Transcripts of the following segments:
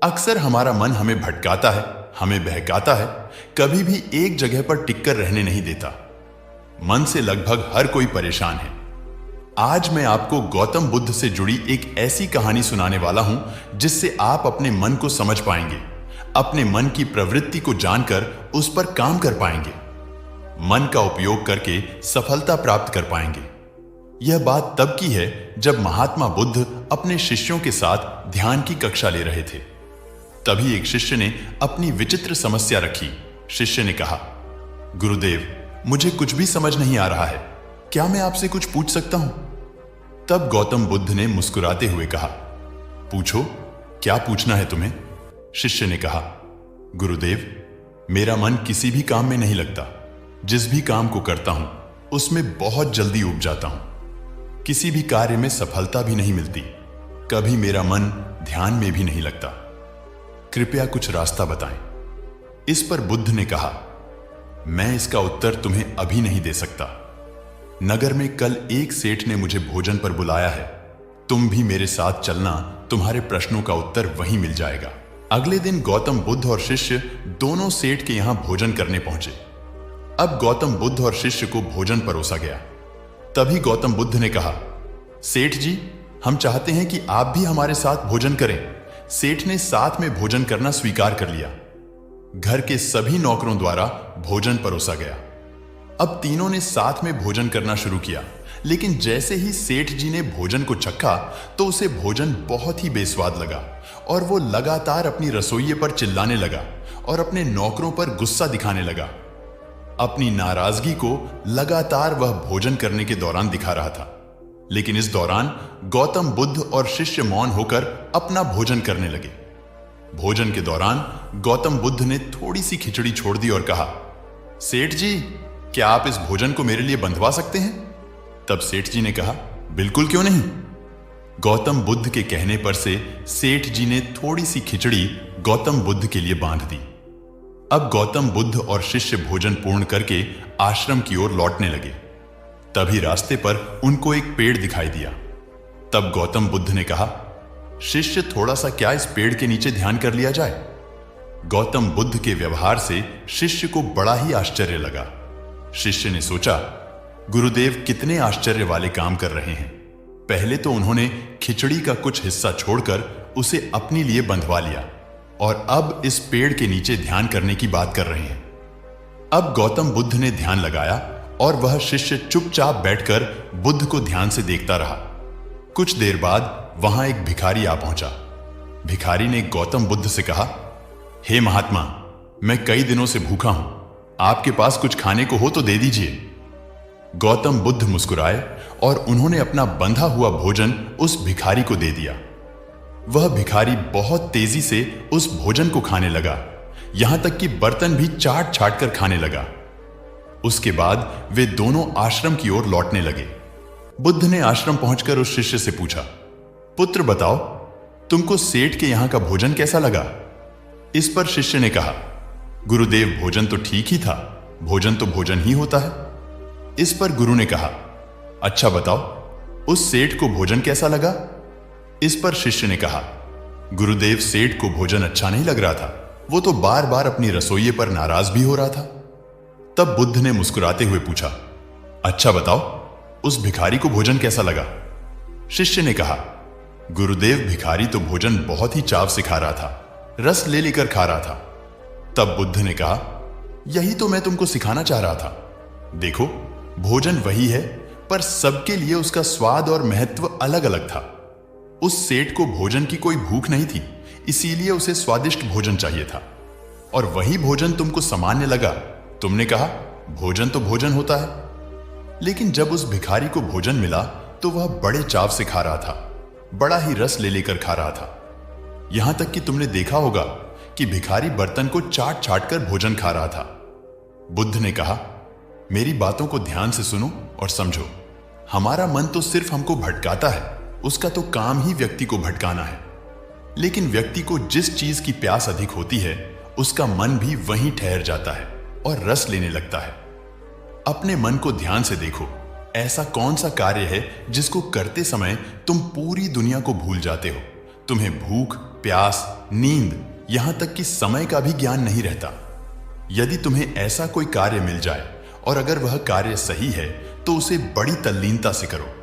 अक्सर हमारा मन हमें भटकाता है, हमें बहकाता है, कभी भी एक जगह पर टिककर रहने नहीं देता। मन से लगभग हर कोई परेशान है। आज मैं आपको गौतम बुद्ध से जुड़ी एक ऐसी कहानी सुनाने वाला हूं जिससे आप अपने मन को समझ पाएंगे, अपने मन की प्रवृत्ति को जानकर उस पर काम कर पाएंगे, मन का उपयोग करके सफलता प्राप्त कर पाएंगे। यह बात तब की है जब महात्मा बुद्ध अपने शिष्यों के साथ ध्यान की कक्षा ले रहे थे। तभी एक शिष्य ने अपनी विचित्र समस्या रखी। शिष्य ने कहा, गुरुदेव, मुझे कुछ भी समझ नहीं आ रहा है, क्या मैं आपसे कुछ पूछ सकता हूं? तब गौतम बुद्ध ने मुस्कुराते हुए कहा, पूछो, क्या पूछना है तुम्हें? शिष्य ने कहा, गुरुदेव, मेरा मन किसी भी काम में नहीं लगता। जिस भी काम को करता हूं उसमें बहुत जल्दी ऊब जाता हूं। किसी भी कार्य में सफलता भी नहीं मिलती। कभी मेरा मन ध्यान में भी नहीं लगता। कृपया कुछ रास्ता बताएं। इस पर बुद्ध ने कहा, मैं इसका उत्तर तुम्हें अभी नहीं दे सकता। नगर में कल एक सेठ ने मुझे भोजन पर बुलाया है। तुम भी मेरे साथ चलना, तुम्हारे प्रश्नों का उत्तर वहीं मिल जाएगा। अगले दिन गौतम बुद्ध और शिष्य दोनों सेठ के यहां भोजन करने पहुंचे। अब गौतम बुद्ध और शिष्य को भोजन परोसा गया। तभी गौतम बुद्ध ने कहा, सेठ जी, हम चाहते हैं कि आप भी हमारे साथ भोजन करें। सेठ ने साथ में भोजन करना स्वीकार कर लिया। घर के सभी नौकरों द्वारा भोजन परोसा गया। अब तीनों ने साथ में भोजन करना शुरू किया, लेकिन जैसे ही सेठ जी ने भोजन को चखा तो उसे भोजन बहुत ही बेस्वाद लगा और वो लगातार अपनी रसोइये पर चिल्लाने लगा और अपने नौकरों पर गुस्सा दिखाने लगा। अपनी नाराजगी को लगातार वह भोजन करने के दौरान दिखा रहा था। लेकिन इस दौरान गौतम बुद्ध और शिष्य मौन होकर अपना भोजन करने लगे। भोजन के दौरान गौतम बुद्ध ने थोड़ी सी खिचड़ी छोड़ दी और कहा, सेठ जी, क्या आप इस भोजन को मेरे लिए बंधवा सकते हैं? तब सेठ जी ने कहा, बिल्कुल, क्यों नहीं। गौतम बुद्ध के कहने पर से सेठ जी ने थोड़ी सी खिचड़ी गौतम बुद्ध के लिए बांध दी। अब गौतम बुद्ध और शिष्य भोजन पूर्ण करके आश्रम की ओर लौटने लगे। तभी रास्ते पर उनको एक पेड़ दिखाई दिया। तब गौतम बुद्ध ने कहा, शिष्य, थोड़ा सा क्या इस पेड़ के नीचे ध्यान कर लिया जाए? गौतम बुद्ध के व्यवहार से शिष्य को बड़ा ही आश्चर्य लगा। शिष्य ने सोचा, गुरुदेव कितने आश्चर्य वाले काम कर रहे हैं। पहले तो उन्होंने खिचड़ी का कुछ हिस्सा छोड़कर उसे अपने लिए बंधवा लिया और अब इस पेड़ के नीचे ध्यान करने की बात कर रहे हैं। अब गौतम बुद्ध ने ध्यान लगाया और वह शिष्य चुपचाप बैठकर बुद्ध को ध्यान से देखता रहा। कुछ देर बाद वहां एक भिखारी आ पहुंचा। भिखारी ने गौतम बुद्ध से कहा, हे महात्मा, मैं कई दिनों से भूखा हूं, आपके पास कुछ खाने को हो तो दे दीजिए। गौतम बुद्ध मुस्कुराए और उन्होंने अपना बंधा हुआ भोजन उस भिखारी को दे दिया। वह भिखारी बहुत तेजी से उस भोजन को खाने लगा, यहां तक कि बर्तन भी चाट चाट कर खाने लगा। उसके बाद वे दोनों आश्रम की ओर लौटने लगे। बुद्ध ने आश्रम पहुंचकर उस शिष्य से पूछा, पुत्र, बताओ, तुमको सेठ के यहां का भोजन कैसा लगा? इस पर शिष्य ने कहा, गुरुदेव, भोजन तो ठीक ही था, भोजन तो भोजन ही होता है। इस पर गुरु ने कहा, अच्छा बताओ, उस सेठ को भोजन कैसा लगा? इस पर शिष्य ने कहा, गुरुदेव, सेठ को भोजन अच्छा नहीं लग रहा था, वो तो बार बार अपनी रसोइये पर नाराज भी हो रहा था। तब बुद्ध ने मुस्कुराते हुए पूछा, अच्छा बताओ, उस भिखारी को भोजन कैसा लगा? शिष्य ने कहा, गुरुदेव, भिखारी तो भोजन बहुत ही चाव से खा रहा था, रस ले लेकर खा रहा था। तब बुद्ध ने कहा, यही तो मैं तुमको सिखाना चाह रहा था। देखो, भोजन वही है, पर सबके लिए उसका स्वाद और महत्व अलग अलग था। उस सेठ को भोजन की कोई भूख नहीं थी, इसीलिए उसे स्वादिष्ट भोजन चाहिए था, और वही भोजन तुमको सामान्य लगा। तुमने कहा, भोजन तो भोजन होता है। लेकिन जब उस भिखारी को भोजन मिला तो वह बड़े चाव से खा रहा था, बड़ा ही रस ले लेकर खा रहा था। यहां तक कि तुमने देखा होगा कि भिखारी बर्तन को चाट चाट कर भोजन खा रहा था। बुद्ध ने कहा, मेरी बातों को ध्यान से सुनो और समझो। हमारा मन तो सिर्फ हमको भटकाता है, उसका तो काम ही व्यक्ति को भटकाना है। लेकिन व्यक्ति को जिस चीज की प्यास अधिक होती है, उसका मन भी वहीं ठहर जाता है और रस लेने लगता है। अपने मन को ध्यान से देखो, ऐसा कौन सा कार्य है जिसको करते समय तुम पूरी दुनिया को भूल जाते हो? तुम्हें भूख, प्यास, नींद, यहां तक कि समय का भी ज्ञान नहीं रहता। यदि तुम्हें ऐसा कोई कार्य मिल जाए और अगर वह कार्य सही है तो उसे बड़ी तल्लीनता से करो।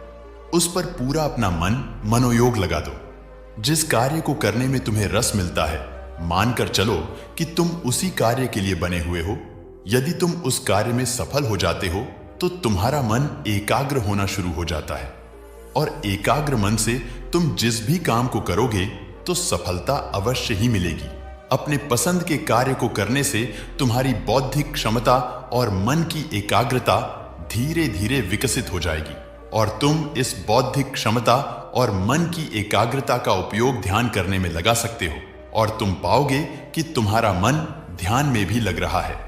उस पर पूरा अपना मनोयोग लगा दो। जिस कार्य को करने में तुम्हें रस मिलता है, मानकर चलो कि तुम उसी कार्य के लिए बने हुए हो। यदि तुम उस कार्य में सफल हो जाते हो तो तुम्हारा मन एकाग्र होना शुरू हो जाता है और एकाग्र मन से तुम जिस भी काम को करोगे तो सफलता अवश्य ही मिलेगी। अपने पसंद के कार्य को करने से तुम्हारी बौद्धिक क्षमता और मन की एकाग्रता धीरे धीरे विकसित हो जाएगी और तुम इस बौद्धिक क्षमता और मन की एकाग्रता का उपयोग ध्यान करने में लगा सकते हो और तुम पाओगे कि तुम्हारा मन ध्यान में भी लग रहा है।